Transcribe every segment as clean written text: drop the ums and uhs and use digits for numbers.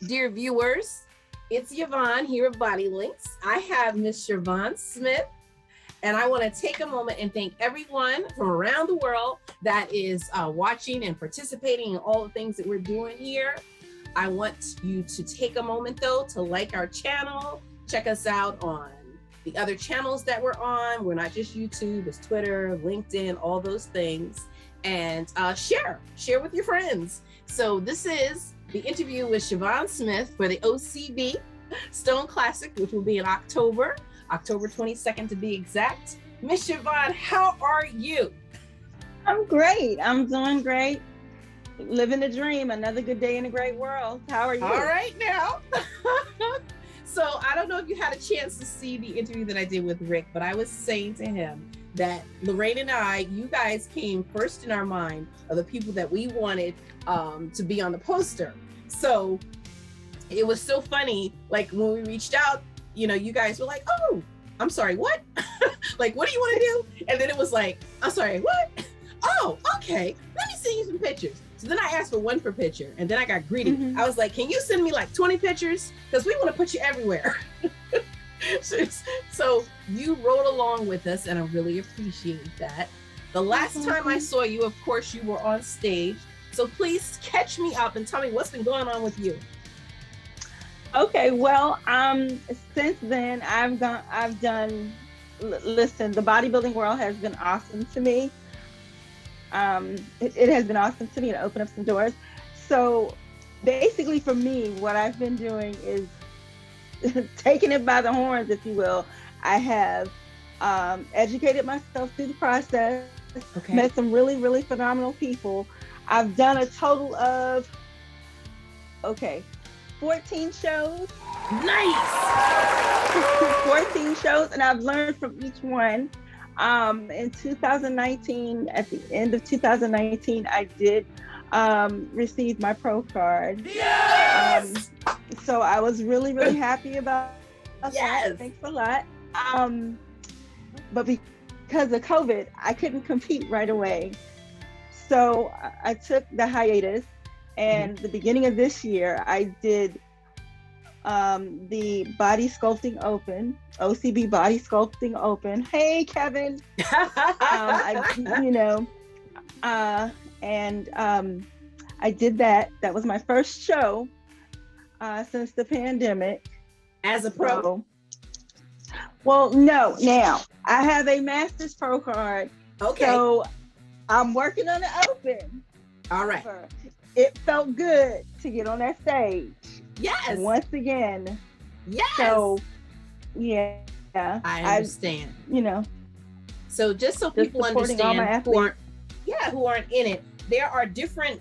Dear viewers, it's Yvonne here at Bodylynx. I have Miss Shervonne Smith, and I want to take a moment and thank everyone from around the world that is watching and participating in all the things that we're doing here. I want you to take a moment, though, to like our channel. Check us out on the other channels that we're on. We're not just YouTube, it's Twitter, LinkedIn, all those things. And share with your friends. So this is the interview with Shervonne Smith for the OCB Stone Classic, which will be in October 22nd to be exact. Miss Siobhan, how are you? I'm great. I'm doing great. Living the dream. Another good day in a great world. How are you? All right now. So I don't know if you had a chance to see the interview that I did with Rick, but I was saying to him that Lorraine and I, you guys came first in our mind of the people that we wanted to be on the poster. So it was so funny, like when we reached out, you know, you guys were like, oh, I'm sorry, what? Like, what do you want to do? And then it was like, I'm sorry, what? Oh, okay, let me send you some pictures. So then I asked for one per picture, and then I got greedy. Mm-hmm. I was like, can you send me like 20 pictures? Because we want to put you everywhere. So you rode along with us, and I really appreciate that. The last time I saw you, of course, you were on stage. So please catch me up and tell me what's been going on with you. Okay, well, since then listen, the bodybuilding world has been awesome to me. It has been awesome to me to open up some doors. So basically for me, what I've been doing is taking it by the horns, if you will. I have educated myself through the process, met some really, really phenomenal people. I've done a total of, 14 shows. Nice! 14 shows, and I've learned from each one. In 2019, at the end of 2019, I did receive my pro card. Yes! So I was really, really happy about Yes. that. Thanks a lot. But because of COVID, I couldn't compete right away. So I took the hiatus, and the beginning of this year, I did the Body Sculpting Open, OCB Body Sculpting Open. Hey, Kevin. I did that. That was my first show since the pandemic. As a pro? So, well, no. Now, I have a Master's Pro card. Okay. So I'm working on the Open. All right. It felt good to get on that stage. Yes. Once again. Yes. So, yeah. I understand. So just so people understand who aren't in it, there are different,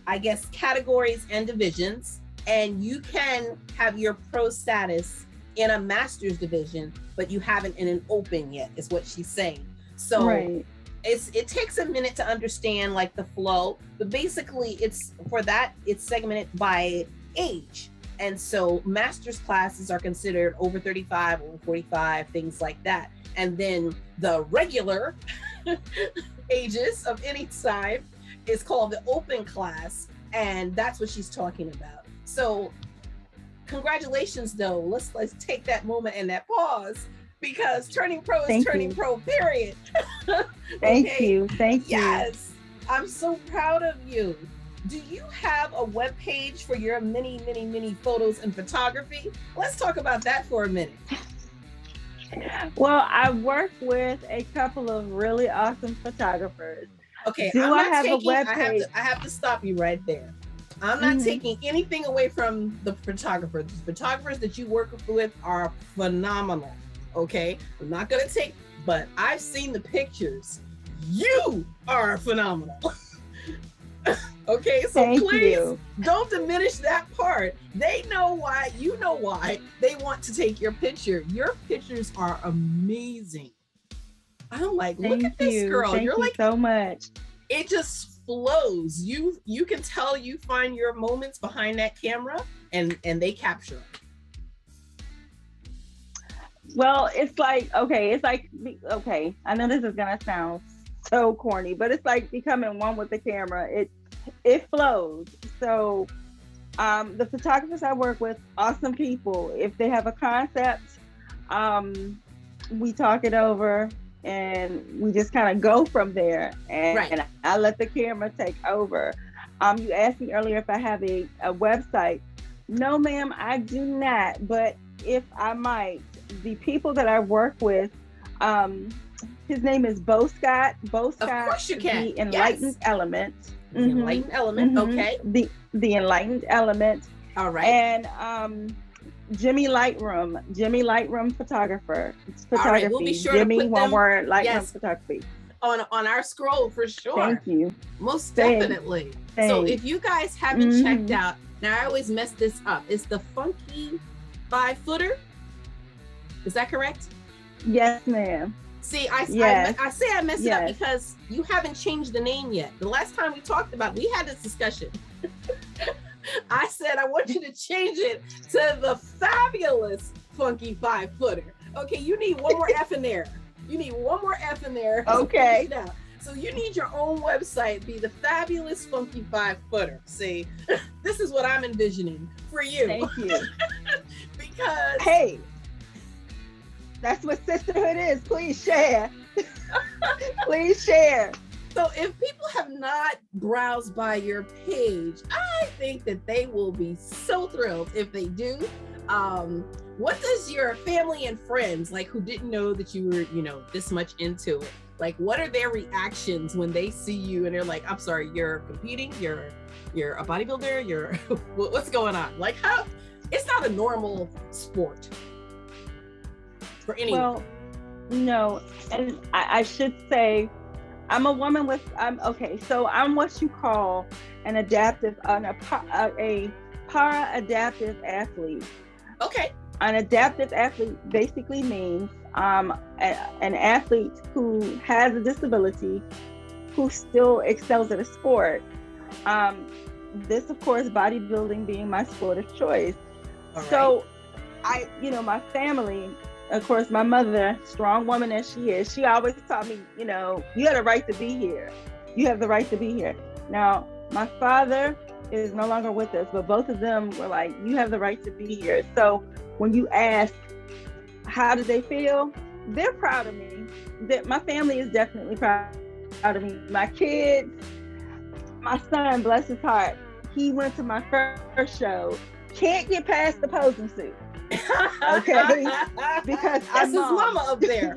I guess, categories and divisions, and you can have your pro status in a master's division, but you haven't in an open yet, is what she's saying. So it takes a minute to understand like the flow, but basically it's segmented by age. And so master's classes are considered over 35, over 45, things like that. And then the regular ages of any time is called the open class. And that's what she's talking about. So congratulations though. Let's take that moment and that pause, because turning pro is turning pro, period. Thank you. Yes. I'm so proud of you. Do you have a web page for your many, many, many photos and photography? Let's talk about that for a minute. Well, I work with a couple of really awesome photographers. Okay, I have a web page? I have to stop you right there. I'm not taking anything away from the photographers. The photographers that you work with are phenomenal. Okay, I'm not gonna take, but I've seen the pictures. You are phenomenal. Okay, so please don't diminish that part. They know why, you know why they want to take your picture. Your pictures are amazing. I'm like, look at this girl. Thank you like so much. It just flows. You can tell you find your moments behind that camera, and they capture it. Well, it's like, I know this is gonna sound so corny, but it's like becoming one with the camera. It flows. So The photographers I work with, awesome people. If they have a concept, we talk it over and we just kind of go from there. And I let the camera take over. You asked me earlier if I have a website. No, ma'am, I do not. But if I might, the people that I work with, his name is Bo Scott. Bo Scott, of course you can. The Enlightened Element. The Enlightened Element, okay. The Enlightened Element. All right. And Jimmy Lightroom photographer. All right, we'll be sure Jimmy, to put one them, word, Lightroom photography. On our scroll for sure. Thank you. Most definitely. So if you guys haven't checked out, now I always mess this up. It's the Funky 5-footer. Is that correct? Yes, ma'am. See, I say I messed it up because you haven't changed the name yet. The last time we talked about it, we had this discussion. I said I want you to change it to the Fabulous Funky 5-footer. Okay, you need one more F in there. You need one more F in there. Okay. So you need your own website, be the Fabulous Funky 5-footer. See, this is what I'm envisioning for you. Thank you. Because hey, that's what sisterhood is. Please share. Please share. So if people have not browsed by your page, I think that they will be so thrilled if they do. What does your family and friends, like who didn't know that you were, this much into it, like what are their reactions when they see you and they're like, I'm sorry, you're competing, you're a bodybuilder, you're what's going on? Like how it's not a normal sport for anyone. Well, no, and I should say I'm a woman with so I'm what you call a para-adaptive athlete. Okay. An adaptive athlete basically means an athlete who has a disability who still excels at a sport. This, of course, bodybuilding being my sport of choice. All so right. My family, of course, my mother, strong woman as she is, she always taught me, you have the right to be here. You have the right to be here. Now, my father is no longer with us, but both of them were like, you have the right to be here. So when you ask, how do they feel? They're proud of me. My family is definitely proud of me. My kids, my son, bless his heart, he went to my first show, can't get past the posing suit. Okay, because that's his mama up there.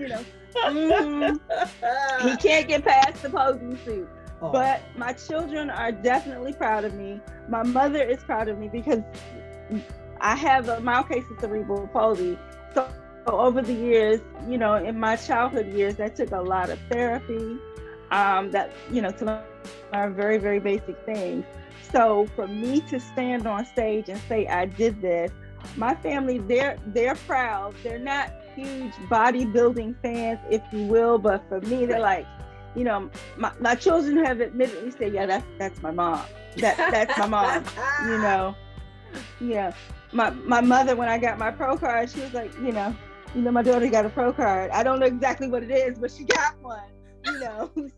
He can't get past the posing suit. Oh. But my children are definitely proud of me. My mother is proud of me because I have a mild case of cerebral palsy. So over the years, in my childhood years, that took a lot of therapy. To learn very, very basic things. So for me to stand on stage and say I did this, my family, they're proud. They're not huge bodybuilding fans, if you will, but for me, they're like, my children have admittedly said, yeah, that's my mom. That's my mom. Yeah. My mother, when I got my pro card, she was like, my daughter got a pro card. I don't know exactly what it is, but she got one.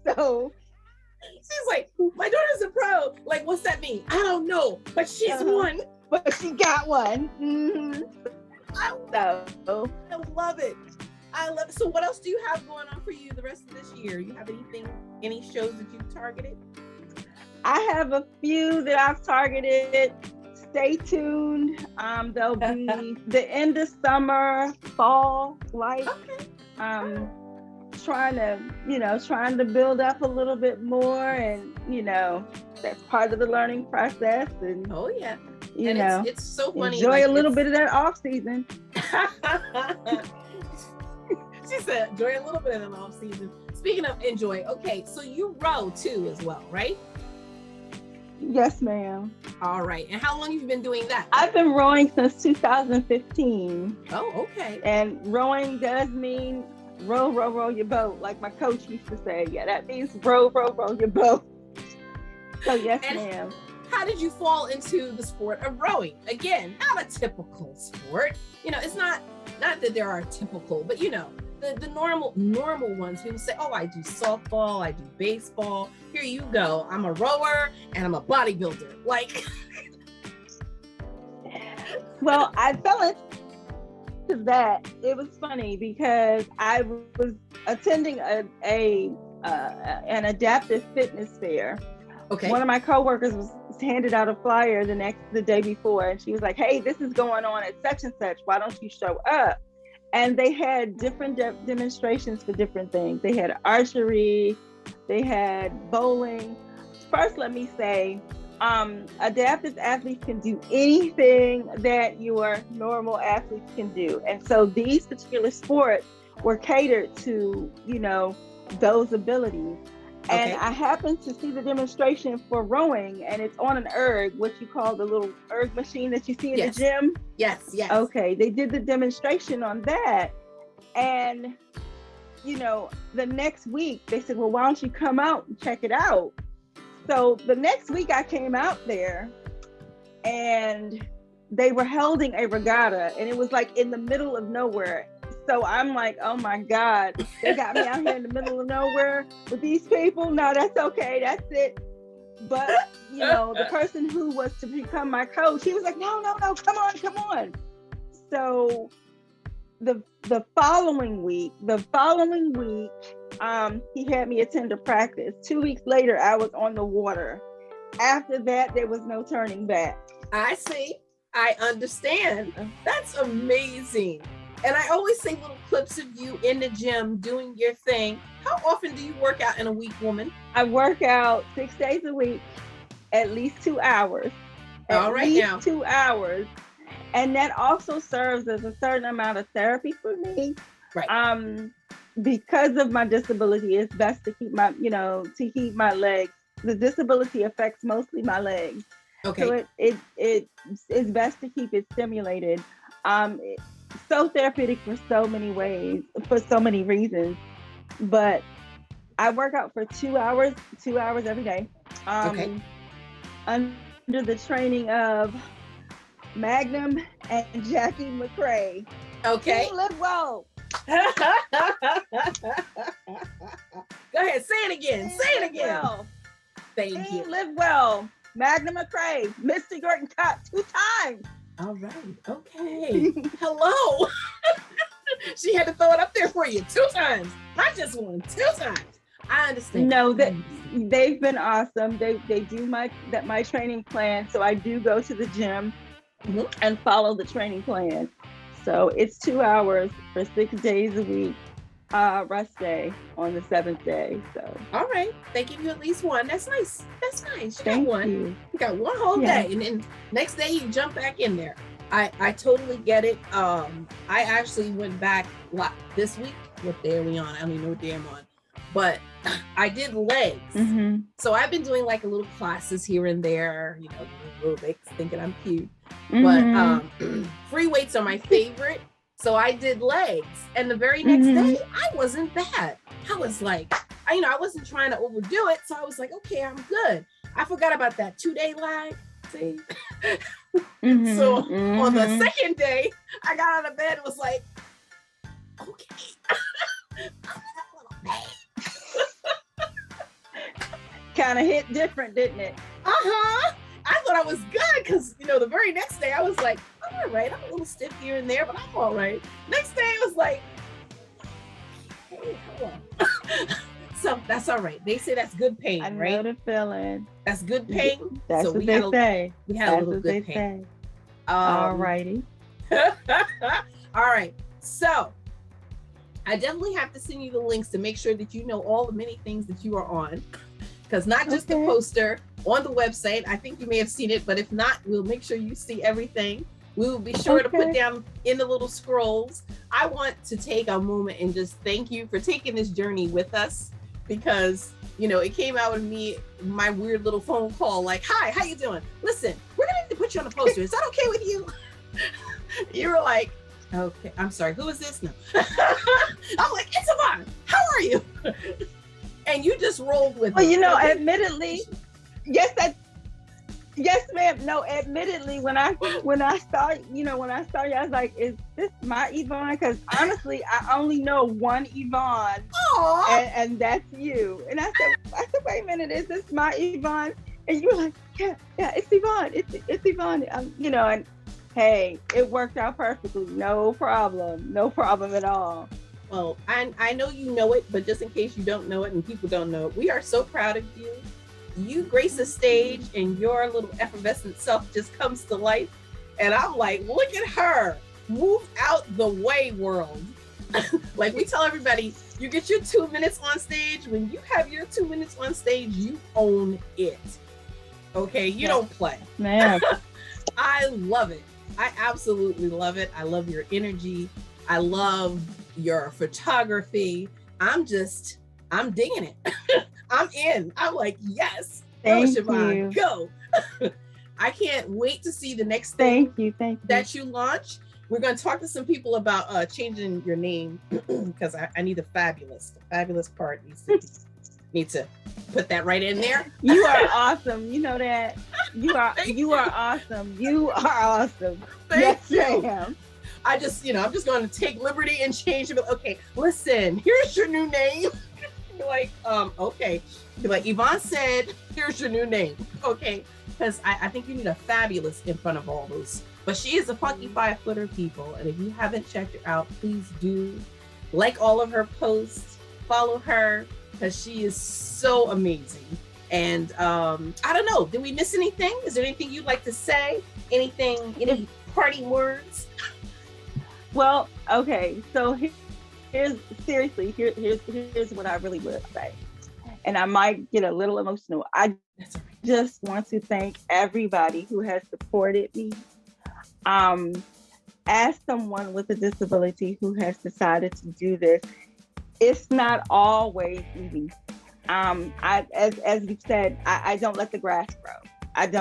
So she's like, my daughter's a pro. Like, what's that mean? I don't know, but she's one. But she got one. Mm-hmm. I love it. So what else do you have going on for you the rest of this year? You have any shows that you've targeted? I have a few that I've targeted. Stay tuned. There'll be the end of summer, fall, like trying to build up a little bit more, and that's part of the learning process. And it's so funny. Enjoy a little bit of that off season. She said, enjoy a little bit of the off season. Speaking of enjoy, okay, so you row too as well, right? Yes, ma'am. All right. And how long have you been doing that? I've been rowing since 2015. Oh, okay. And rowing does mean row your boat, like my coach used to say. Yeah, that means row your boat. So yes, ma'am. How did you fall into the sport of rowing? Again, not a typical sport. It's not that there are typical, but the normal ones. People say, oh, I do softball, I do baseball. Here you go. I'm a rower and I'm a bodybuilder. Like, Well, I fell into that. It was funny because I was attending an adaptive fitness fair. Okay. One of my coworkers was handed out a flyer the day before, and she was like, "Hey, this is going on at such and such. Why don't you show up?" And they had different demonstrations for different things. They had archery, they had bowling. First, let me say, adaptive athletes can do anything that your normal athletes can do. And so these particular sports were catered to, those abilities. And I happened to see the demonstration for rowing, and it's on an erg, what you call the little erg machine that you see in the gym. Yes. Okay, they did the demonstration on that. And, the next week they said, well, why don't you come out and check it out? So the next week I came out there, and they were holding a regatta, and it was like in the middle of nowhere. So I'm like, oh my God, they got me out here in the middle of nowhere with these people. No, that's okay. That's it. But, the person who was to become my coach, he was like, no, come on. So the following week, he had me attend a practice. 2 weeks later, I was on the water. After that, there was no turning back. I see. I understand. That's amazing. And I always see little clips of you in the gym doing your thing. How often do you work out in a week, woman? I work out 6 days a week, at least 2 hours. All right now. 2 hours. And that also serves as a certain amount of therapy for me. Right. Because of my disability, it's best to keep my legs. The disability affects mostly my legs. Okay. So it's best to keep it stimulated. So therapeutic for so many ways, for so many reasons. But I work out for 2 hours every day. Under the training of Magnum and Jackie McRae. Okay. Team Live Well. Go ahead, say it again. Well. Thank you. Team Live Well. Magnum McRae, Mr. Yorton Cup 2 times. All right. Okay. Hello. She had to throw it up there for you 2 times, not just 1, 2 times. I understand. No, they've been awesome. They do my training plan, so I do go to the gym and follow the training plan. So it's 2 hours for 6 days a week. Rest day on the 7th day. So all right, they give you at least 1. That's nice. You Thank got 1. You got 1 whole day, and then next day you jump back in there. I totally get it. I actually went back this week. What day are we on? I don't even know what day I'm on, but I did legs. So I've been doing like a little classes here and there, aerobics, thinking I'm cute. But free weights are my favorite. So I did legs, and the very next day, I wasn't bad. I was like, I wasn't trying to overdo it. So I was like, okay, I'm good. I forgot about that 2-day lag. See? So on the second day, I got out of bed and was like, okay. Kind of hit different, didn't it? I thought I was good because, the very next day I was like, I'm all right. I'm a little stiff here and there, but I'm all right. Next day it was like, hey, hold on. So that's all right. They say that's good pain, right? I know the feeling. That's good pain. That's so what they say. We had a little good pain. All righty. All right. So I definitely have to send you the links to make sure that you know all the many things that you are on. Because not just the poster on the website. I think you may have seen it, but if not, we'll make sure you see everything. We will be sure to put down in the little scrolls. I want to take a moment and just thank you for taking this journey with us, because, it came out of me, my weird little phone call, like, hi, how you doing? Listen, we're going to need to put you on the poster. Is that okay with you? You were like, okay, I'm sorry, who is this? No. I'm like, it's Yvonne. How are you? And you just rolled with it. Admittedly, yes, ma'am. No, admittedly, when I saw you, I was like, is this my Yvonne? Because honestly, I only know one Yvonne, and that's you. And I said, wait a minute, is this my Yvonne? And you were like, yeah, it's Yvonne. It's Yvonne. And hey, it worked out perfectly. No problem at all. Well, I know you know it, but just in case you don't know it and people don't know it, we are so proud of you. You grace the stage and your little effervescent self just comes to life. And I'm like, look at her, move out the way, world. Like we tell everybody, you get your 2 minutes on stage. When you have your 2 minutes on stage, you own it. Okay, you don't play. Man. I love it. I absolutely love it. I love your energy. I love your photography. I'm digging it. I'm in. I'm like, yes. Thank go, Siobhan, you. Go. I can't wait to see the next thing Thank you. that you launch. We're going to talk to some people about changing your name because I need the fabulous part need to put that right in there. You are awesome. You know that. You are awesome. You are awesome. Thank you. Ma'am. I'm just going to take liberty and change it. Okay, listen, here's your new name. You're like, okay. You're like, Yvonne said, here's your new name. Okay, because I think you need a fabulous in front of all those. But she is a funky 5-footer, people. And if you haven't checked her out, please do. Like all of her posts, follow her, because she is so amazing. And I don't know, did we miss anything? Is there anything you'd like to say? Any parting words? Well, okay. So here's what I really would say. And I might get a little emotional. I just want to thank everybody who has supported me. As someone with a disability who has decided to do this, it's not always easy. As you said, I don't let the grass grow. I've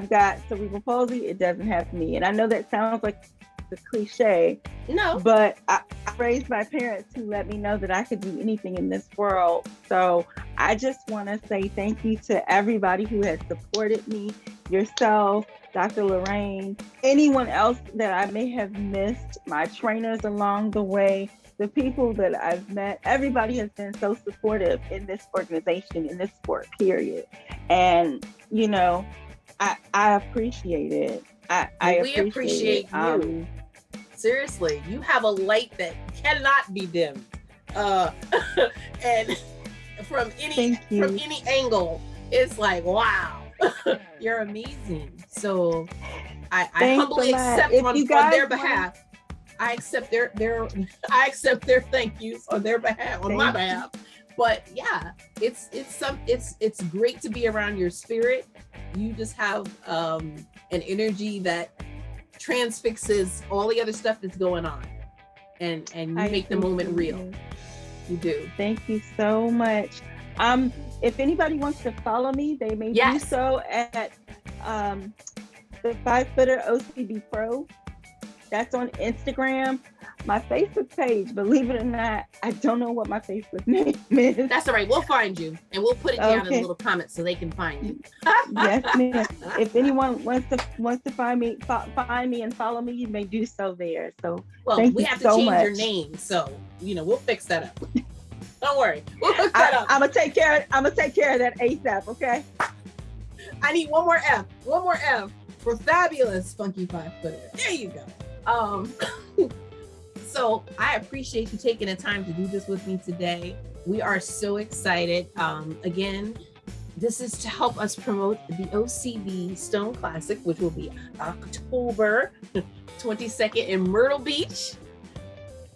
got cerebral palsy. It doesn't have me. And I know that sounds like a cliche. No. But I raised my parents who let me know that I could do anything in this world. So I just want to say thank you to everybody who has supported me, yourself, Dr. Lorraine, anyone else that I may have missed, my trainers along the way, the people that I've met. Everybody has been so supportive in this organization, in this sport, period. And, you know, I appreciate it. We appreciate you. Seriously, you have a light that cannot be dimmed. And from any angle, it's like, wow, you're amazing. So I humbly accept on their behalf. I accept their thank yous on their behalf, on my behalf. But yeah, it's great to be around your spirit. You just have an energy that transfixes all the other stuff that's going on, and you make the moment real. You do. Thank you so much. If anybody wants to follow me, they may do so at the 5-footer OCB Pro. That's on Instagram. My Facebook page, believe it or not, I don't know what my Facebook name is. That's all right. We'll find you, and we'll put it down in the little comments so they can find you. Yes, ma'am. If anyone wants to find me and follow me, you may do so there. So, thank you so much. Change your name, so we'll fix that up. Don't worry, we'll fix that up. I'm gonna take care of that ASAP. Okay. I need one more F for fabulous funky 5-footer. There you go. So I appreciate you taking the time to do this with me today. We are so excited. Again, this is to help us promote the OCB Stone Classic, which will be October 22nd in Myrtle Beach.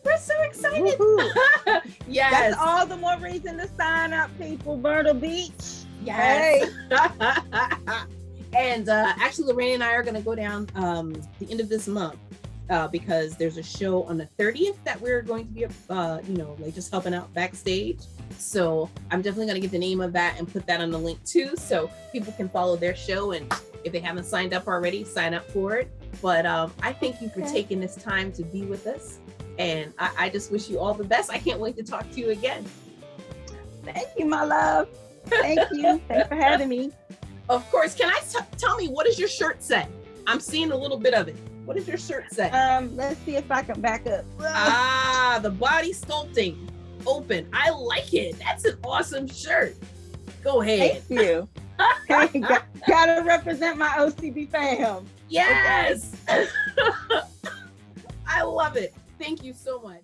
We're so excited. Yes. That's all the more reason to sign up, people. Myrtle Beach. Yes. Hey. And actually, Lorraine and I are going to go down the end of this month. Because there's a show on the 30th that we're going to be, just helping out backstage. So I'm definitely going to get the name of that and put that on the link too, so people can follow their show. And if they haven't signed up already, sign up for it. But I thank you for taking this time to be with us. And I just wish you all the best. I can't wait to talk to you again. Thank you, my love. Thank you. Thanks for having me. Of course. Can I tell me, what does your shirt say? I'm seeing a little bit of it. What does your shirt say? Let's see if I can back up. The body sculpting open. I like it. That's an awesome shirt. Go ahead. Thank you. Hey, gotta represent my OCB fam. Yes. Okay. I love it. Thank you so much.